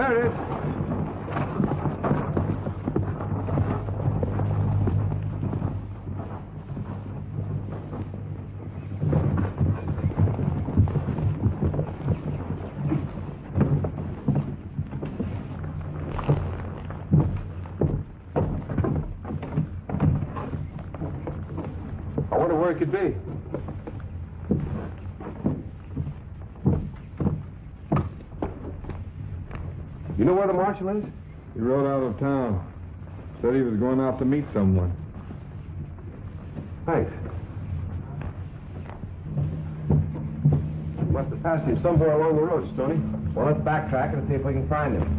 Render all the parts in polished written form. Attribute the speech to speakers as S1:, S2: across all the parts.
S1: There it is. I wonder where it could be. You know where the marshal is?
S2: He rode out of town. Said he was going out to meet someone.
S1: Thanks. Must have passed him somewhere along the road, Stoney.
S3: Well, let's backtrack and see if we can find him.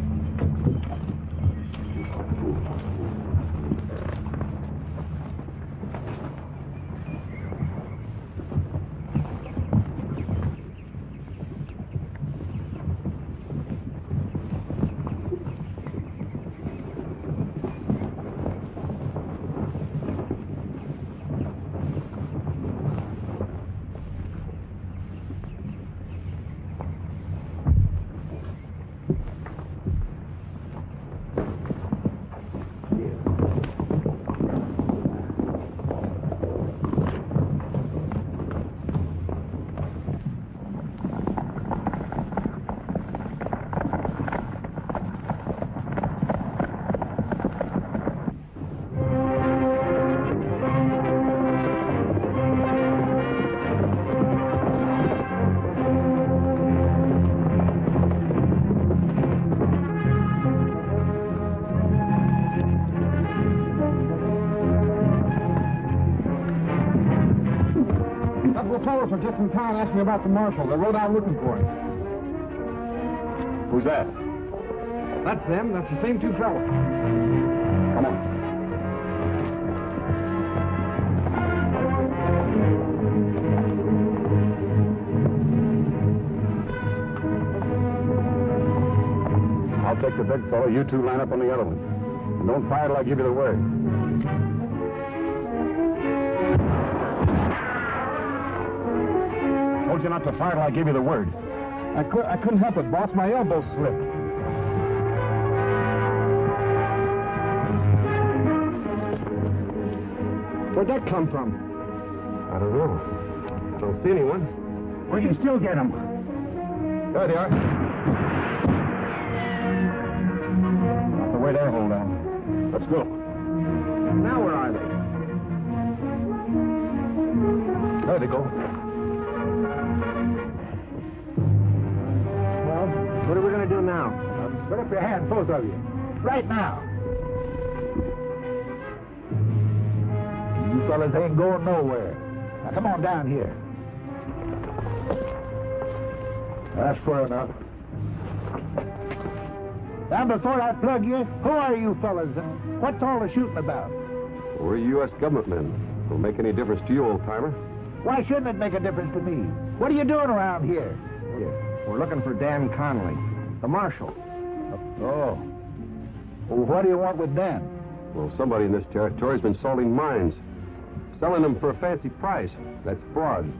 S2: Fellows are just in town asking about the marshal. They rode out looking for him.
S1: Who's that?
S2: That's them. That's the same two fellows.
S1: Come on. I'll take the big fellow. You two line up on the other one. And don't fire till I give you the word. You not to fire till I give you the word.
S2: I couldn't help it, boss. My elbow slipped. Where'd that come from?
S1: I don't know. I don't see anyone.
S2: We can still get them.
S1: There they are. Not the way they hold on. Let's go.
S2: Now where are they?
S1: There they go.
S3: What are we going to do now?
S2: Put up your hands, both of you. Right now. You fellas ain't going nowhere. Now, come on down here. That's fair enough. Now, before I plug you, who are you fellas, and what's all the shooting about?
S1: We're U.S. government men. Don't make any difference to you, old-timer.
S2: Why shouldn't it make a difference to me? What are you doing around here?
S3: We're looking for Dan Connolly, the marshal.
S2: Oh. Well, what do you want with Dan?
S1: Well, somebody in this territory's been salting mines, selling them for a fancy price. That's fraud.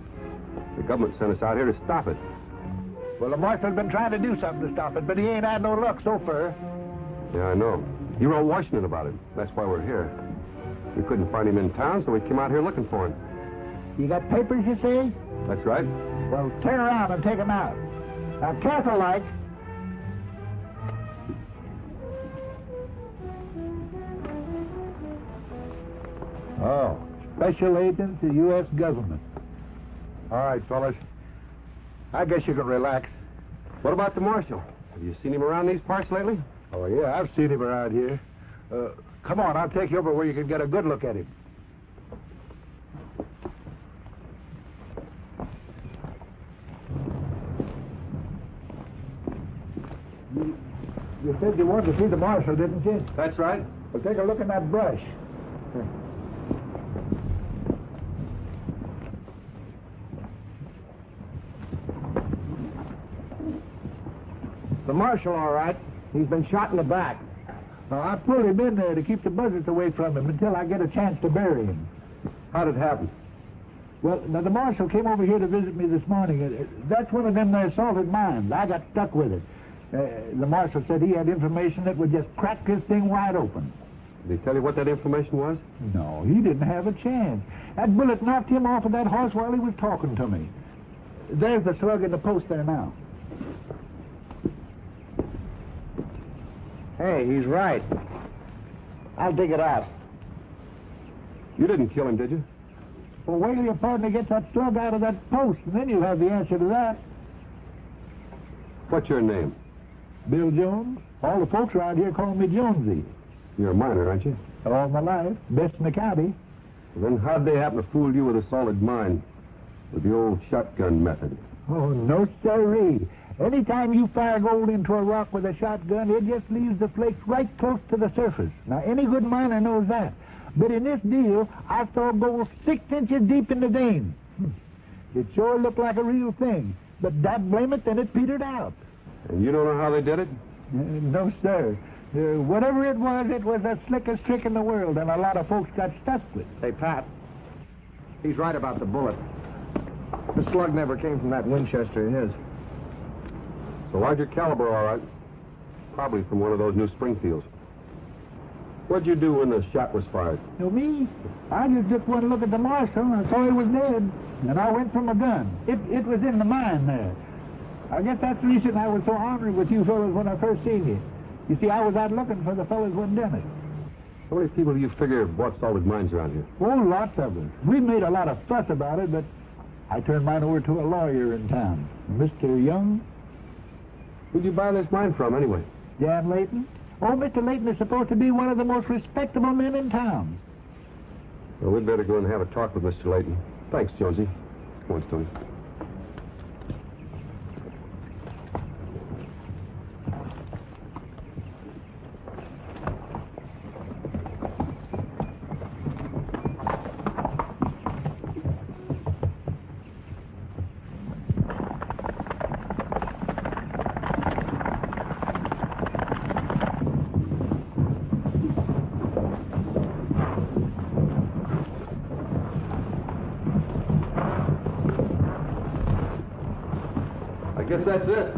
S1: The government sent us out here to stop it.
S2: Well, the marshal's been trying to do something to stop it, but he ain't had no luck so far.
S1: Yeah, I know. He wrote Washington about it. That's why we're here. We couldn't find him in town, so we came out here looking for him.
S2: You got papers, you say?
S1: That's right.
S2: Well, turn around and take them out. Now, careful, like. Oh, special agent to the U.S. government. All right, fellas. I guess you can relax.
S1: What about the marshal? Have you seen him around these parts lately?
S2: Oh, yeah, I've seen him around here. Come on, I'll take you over where you can get a good look at him. You said you wanted to see the marshal, didn't you?
S1: That's right.
S2: Well, take a look in that brush.
S3: The marshal, all right. He's been shot in the back.
S2: Now, I pulled him in there to keep the buzzards away from him until I get a chance to bury him.
S1: How'd it happen?
S2: Well, now, the marshal came over here to visit me this morning. That's one of them there salted mines. I got stuck with it. The marshal said he had information that would just crack this thing wide open.
S1: Did he tell you what that information was?
S2: No, he didn't have a chance. That bullet knocked him off of that horse while he was talking to me. There's the slug in the post there now.
S3: Hey, he's right. I'll dig it out.
S1: You didn't kill him, did you?
S2: Well, wait till your partner gets that slug out of that post, and then you'll have the answer to that.
S1: What's your name?
S2: Bill Jones. All the folks around here call me Jonesy.
S1: You're a miner, aren't you?
S2: All my life. Best in the county.
S1: Well, then how'd they happen to fool you with a solid mine? With the old shotgun method?
S2: Oh, no sirree. Anytime you fire gold into a rock with a shotgun, it just leaves the flakes right close to the surface. Now, any good miner knows that. But in this deal, I saw gold 6 inches deep in the vein. It sure looked like a real thing. But dad blame it, then it petered out.
S1: And you don't know how they did it?
S2: No, sir. Whatever it was the slickest trick in the world, and a lot of folks got stuck with it.
S3: Say, Pat, he's right about the bullet. The slug never came from that Winchester of his.
S1: It's a larger caliber, all right. Probably from one of those new Springfields. What'd you do when the shot was fired?
S2: Me? I just took one look at the marshal and I saw he was dead. And I went for my gun. It was in the mine there. I guess that's the reason I was so honored with you fellas when I first seen you. You see, I was out looking for the fellas what done it.
S1: How many people do you figure have bought solid mines around here?
S2: Oh, lots of us. We made a lot of fuss about it, but I turned mine over to a lawyer in town, Mr. Young.
S1: Who'd you buy this mine from, anyway?
S2: Jan Layton. Oh, Mr. Layton is supposed to be one of the most respectable men in town.
S1: Well, we'd better go and have a talk with Mr. Layton. Thanks, Jonesy. Come on, Stoney. I guess that's it.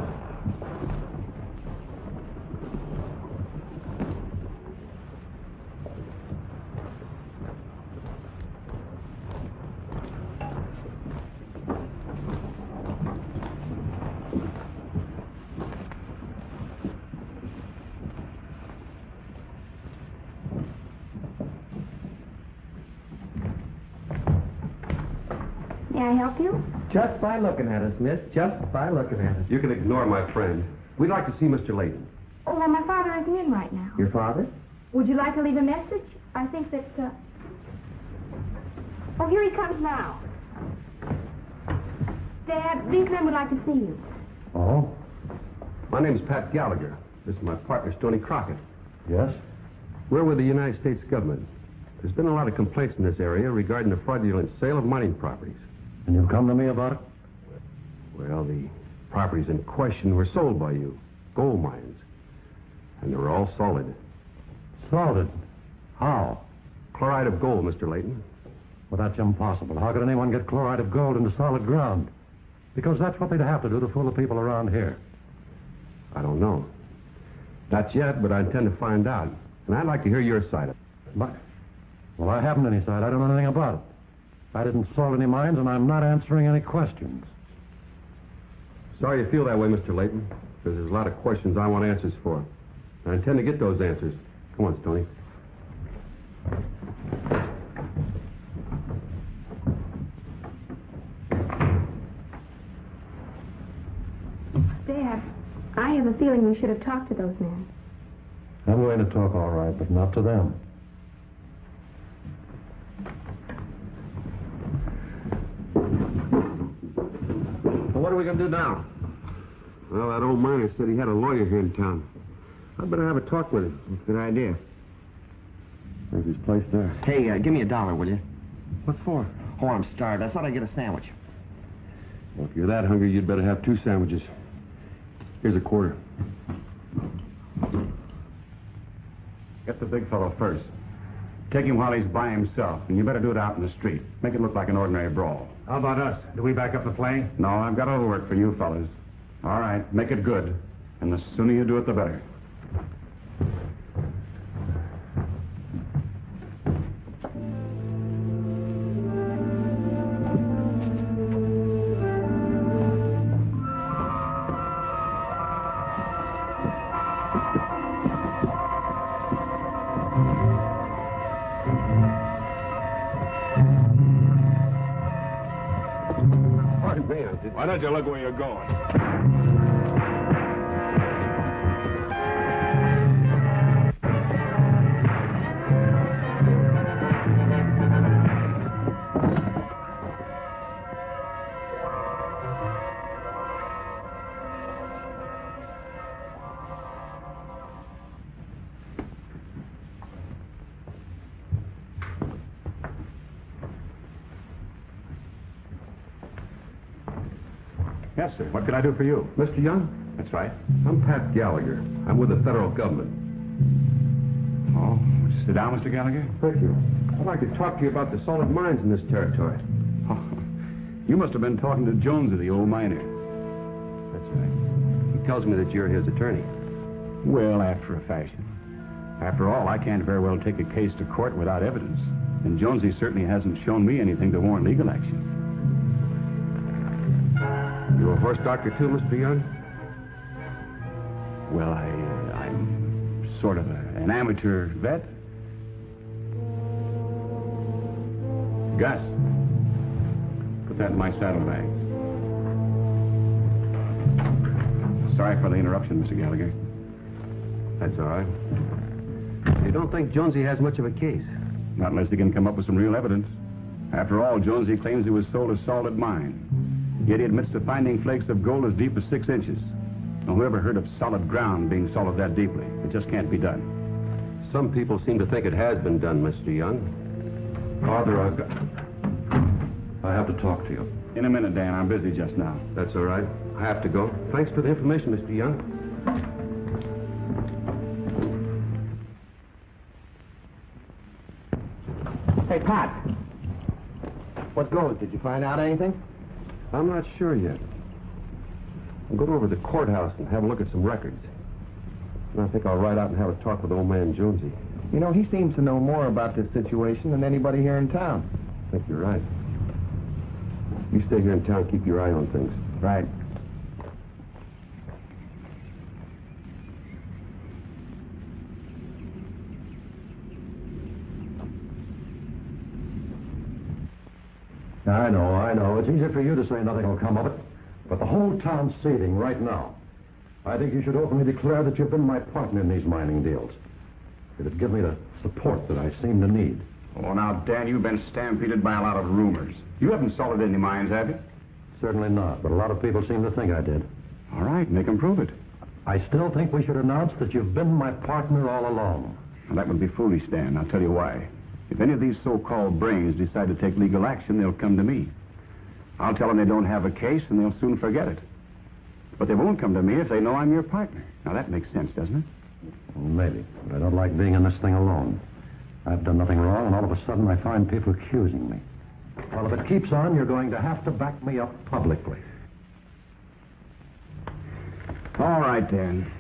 S4: May I help you?
S3: Just by looking at us, miss. Just by looking at us.
S1: You can ignore my friend. We'd like to see Mr. Layton.
S4: Oh, well, my father isn't in right now.
S3: Your father?
S4: Would you like to leave a message? I think that, Oh, here he comes now. Dad, these men would like to see you.
S2: Oh?
S1: My name's Pat Gallagher. This is my partner, Stoney Crockett.
S2: Yes?
S1: We're with the United States government. There's been a lot of complaints in this area regarding the fraudulent sale of mining properties.
S2: And you've come to me about it?
S1: Well, the properties in question were sold by you. Gold mines. And they were all solid.
S2: Solid? How?
S1: Chloride of gold, Mr. Layton.
S2: Well, that's impossible. How could anyone get chloride of gold into solid ground? Because that's what they'd have to do to fool the people around here.
S1: I don't know. Not yet, but I intend to find out. And I'd like to hear your side of it.
S2: Well, I haven't any side. I don't know anything about it. I didn't salt any mines, and I'm not answering any questions.
S1: Sorry you feel that way, Mr. Layton, because there's a lot of questions I want answers for. I intend to get those answers. Come on, Stoney.
S4: Dad, I have a feeling we should have talked to those men.
S2: I'm going to talk all right, but not to them.
S3: Well, what are we going to do now?
S1: Well, that old miner said he had a lawyer here in town. I'd better have a talk with him.
S3: That's a good idea.
S1: There's his place there.
S3: Hey, give me $1, will you?
S1: What for?
S3: Oh, I'm starved. I thought I'd get a sandwich.
S1: Well, if you're that hungry, you'd better have 2 sandwiches. Here's a quarter.
S5: Get the big fellow first. Take him while he's by himself, and you better do it out in the street. Make it look like an ordinary brawl.
S2: How about us? Do we back up the plane?
S5: No, I've got all the work for you fellas. All right, make it good. And the sooner you do it, the better.
S1: Why don't you look where you're going?
S5: Yes, sir. What can I do for you?
S1: Mr. Young?
S5: That's right.
S1: I'm Pat Gallagher. I'm with the federal government.
S5: Oh, sit down, Mr. Gallagher.
S1: Thank you. I'd like to talk to you about the solid mines in this territory.
S5: Oh, you must have been talking to Jonesy, the old miner.
S1: That's right. He tells me that you're his attorney.
S5: Well, after a fashion. After all, I can't very well take a case to court without evidence. And Jonesy certainly hasn't shown me anything to warrant legal action.
S1: You're a horse doctor, too, Mr. Young?
S5: Well, I'm sort of an amateur vet. Gus, put that in my saddlebag. Sorry for the interruption, Mr. Gallagher.
S1: That's all right. You don't think Jonesy has much of a case?
S5: Not unless he can come up with some real evidence. After all, Jonesy claims he was sold a solid mine. Yet he admits to finding flakes of gold as deep as 6 inches. Now, who ever heard of solid ground being salted that deeply? It just can't be done.
S1: Some people seem to think it has been done, Mr. Young. Father, I have to talk to you.
S5: In a minute, Dan. I'm busy just now.
S1: That's all right. I have to go. Thanks for the information, Mr. Young.
S3: Hey, Pat. What goes? Did you find out anything?
S1: I'm not sure yet. I'll go over to the courthouse and have a look at some records. And I think I'll ride out and have a talk with old man Jonesy.
S3: You know, he seems to know more about this situation than anybody here in town.
S1: I think you're right. You stay here in town, keep your eye on things.
S3: Right.
S6: I know. It's easy for you to say nothing will come of it. But the whole town's seething right now. I think you should openly declare that you've been my partner in these mining deals. It'd give me the support that I seem to need.
S5: Oh, now, Dan, you've been stampeded by a lot of rumors. You haven't salted any mines, have you?
S6: Certainly not, but a lot of people seem to think I did.
S5: All right, make them prove it.
S6: I still think we should announce that you've been my partner all along.
S5: Well, that would be foolish, Dan. I'll tell you why. If any of these so-called brains decide to take legal action, they'll come to me. I'll tell them they don't have a case, and they'll soon forget it. But they won't come to me if they know I'm your partner. Now, that makes sense, doesn't it?
S6: Maybe, but I don't like being in this thing alone. I've done nothing wrong, and all of a sudden I find people accusing me. Well, if it keeps on, you're going to have to back me up publicly.
S5: All right, Dan.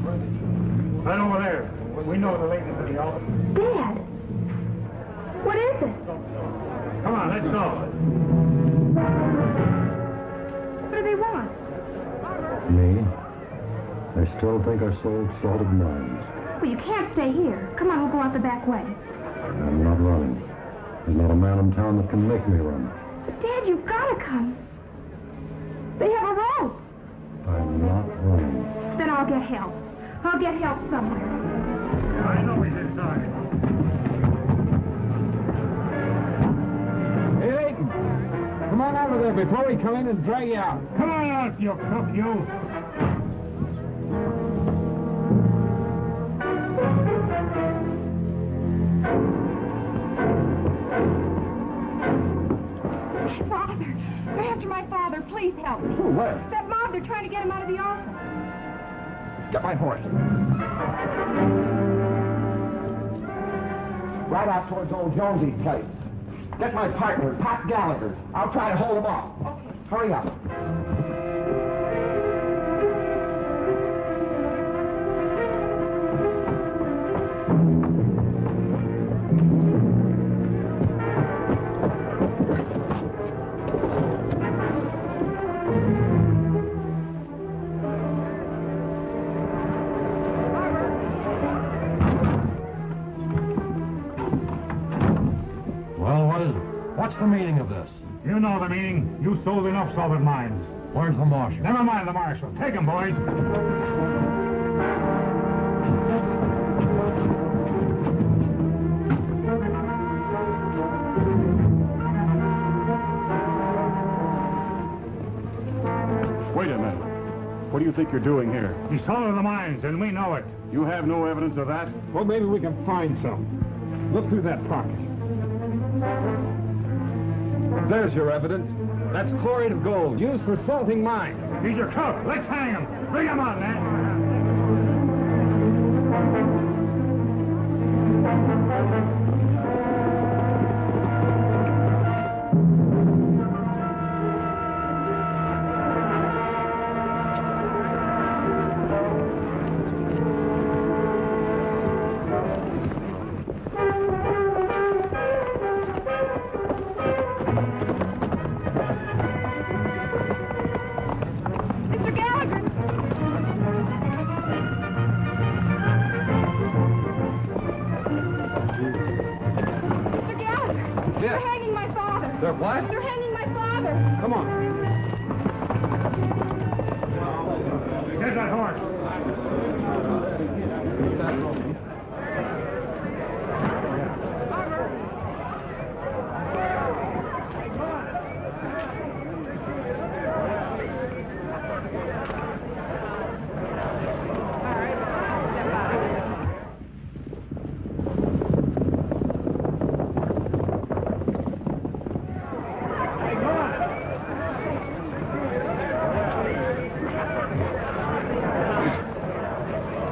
S7: Right over there. We know the ladies in the office.
S4: Dad! What is it?
S7: Come on, let's go.
S4: What do they want?
S6: Me? I still think I sold salted mines.
S4: Well, you can't stay here. Come on, we'll go out the back way.
S6: I'm not running. There's not a man in town that can make me run.
S4: But, Dad, you've got to come. They have a rope.
S6: I'm not running.
S4: Then I'll get help. I'll get help somewhere.
S7: I know he's inside.
S3: Hey, Hayden, come on out of there before we come in and drag you out.
S7: Come on out, you crook, you.
S4: Father, they're after my father. Please help me.
S3: Who, where?
S4: That mob, they're trying to get him out of the office.
S3: Get my horse. Right out towards old Jonesy's place. Get my partner, Pat Gallagher. I'll try to hold him off.
S4: Okay.
S3: Hurry up.
S6: Well, what is it? What's the meaning of this?
S7: You know the meaning. You sold enough salted mines.
S6: Where's the marshal?
S7: Never mind the marshal. Take him, boys.
S5: Wait a minute. What do you think you're doing here?
S7: He sold the mines, and we know it.
S5: You have no evidence of that?
S7: Well, maybe we can find some. Look through that pocket.
S3: There's your evidence. That's chloride of gold, used for salting mines.
S7: He's your crook. Let's hang him. Bring him on, man.
S4: Mr. Gallagher! Mr. Gallagher!
S3: Yes.
S4: They're hanging my father.
S3: They're what?
S4: They're hanging my father.
S3: Come on.
S7: Get that horse.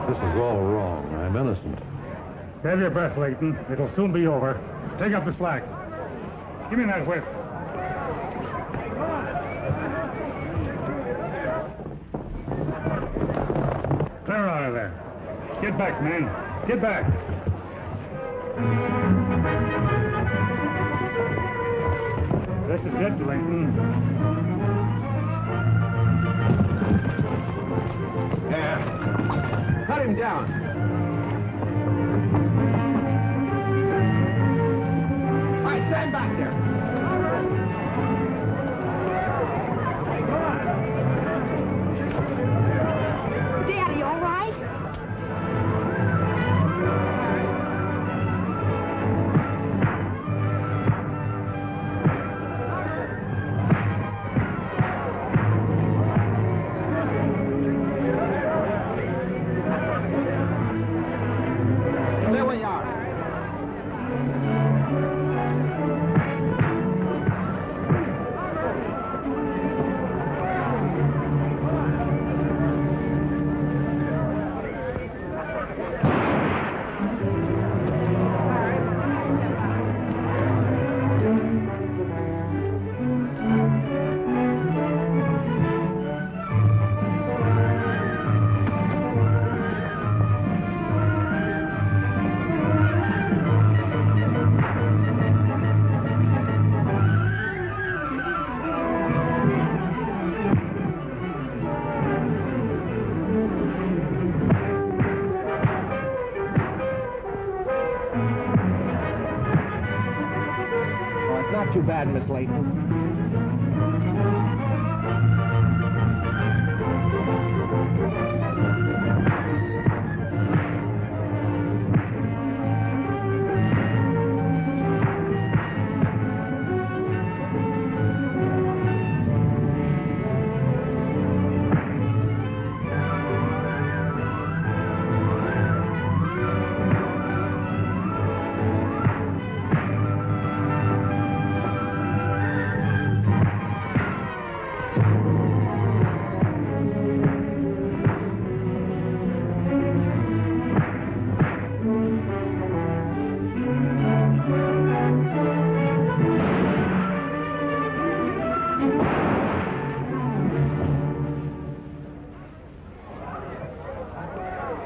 S6: This is all wrong. I'm innocent.
S7: Have your breath, Leighton. It'll soon be over. Take up the slack. Give me that whip. Clear out of there. Get back, man. Get back. This is it, Leighton.
S3: Yeah. Cut him down. All right, stand back there.
S4: Daddy, all right?
S3: ahead, Miss Layton.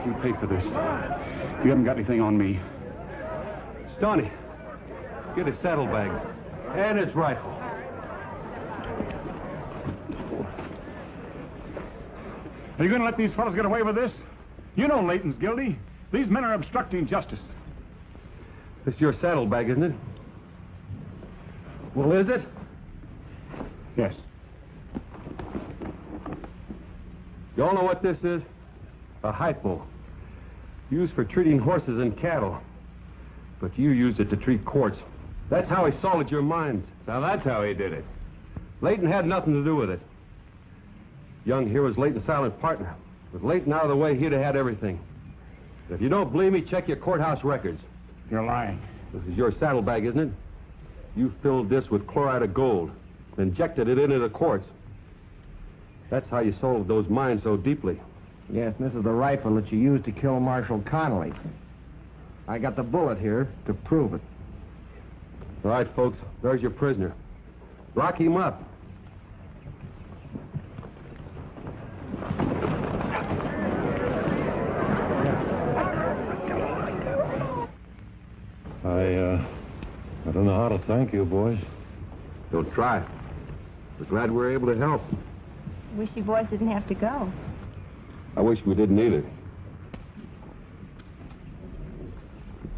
S5: You paid for this. You haven't got anything on me.
S1: Stoney, get his saddlebag and his rifle.
S5: Are you going to let these fellows get away with this? You know Layton's guilty. These men are obstructing justice.
S1: This is your saddlebag, isn't it? Well, is it?
S5: Yes.
S1: You all know what this is? A hypo. Used for treating horses and cattle. But you used it to treat courts. That's how he salted your minds.
S8: So that's how he did it.
S1: Layton had nothing to do with it. Young here was Layton's silent partner. With Layton out of the way, he'd have had everything. If you don't believe me, check your courthouse records.
S5: You're lying.
S1: This is your saddlebag, isn't it? You filled this with chloride of gold, injected it into the courts. That's how you sold those mines so deeply.
S3: Yes, and this is the rifle that you used to kill Marshal Connolly. I got the bullet here to prove it.
S1: All right, folks, there's your prisoner. Lock him up.
S6: I don't know how to thank you, boys.
S1: Don't try. We're glad we're able to help.
S4: Wish you boys didn't have to go.
S1: I wish we didn't either.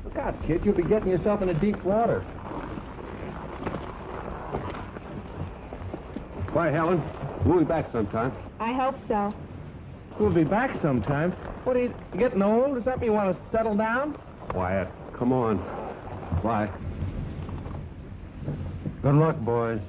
S3: Look out, kid. You'll be getting yourself into deep water.
S1: Bye, Helen. We'll be back sometime.
S4: I hope so.
S3: We'll be back sometime. What are you getting old? Does that mean you want to settle down?
S1: Quiet. Come on. Bye.
S6: Good luck, boys.